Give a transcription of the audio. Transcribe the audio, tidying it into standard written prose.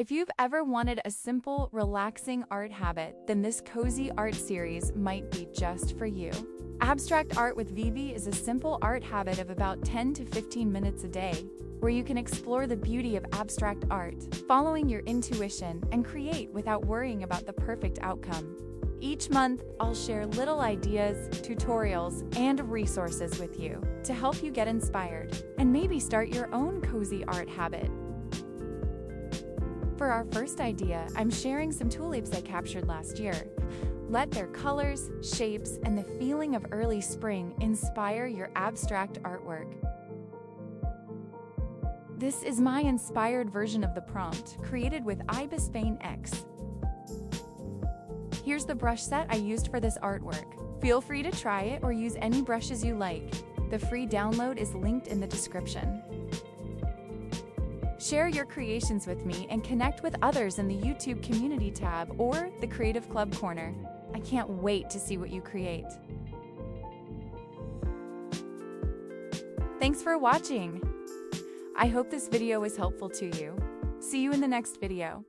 If you've ever wanted a simple, relaxing art habit, then this cozy art series might be just for you. Abstract Art with Vivi is a simple art habit of about 10 to 15 minutes a day, where you can explore the beauty of abstract art, following your intuition, and create without worrying about the perfect outcome. Each month, I'll share little ideas, tutorials, and resources with you to help you get inspired and maybe start your own cozy art habit. For our first idea, I'm sharing some tulips I captured last year. Let their colors, shapes, and the feeling of early spring inspire your abstract artwork. This is my inspired version of the prompt, created with IbisPaintX. Here's the brush set I used for this artwork. Feel free to try it or use any brushes you like. The free download is linked in the description. Share your creations with me and connect with others in the YouTube community tab or the Creative Club corner. I can't wait to see what you create. Thanks for watching. I hope this video was helpful to you. See you in the next video.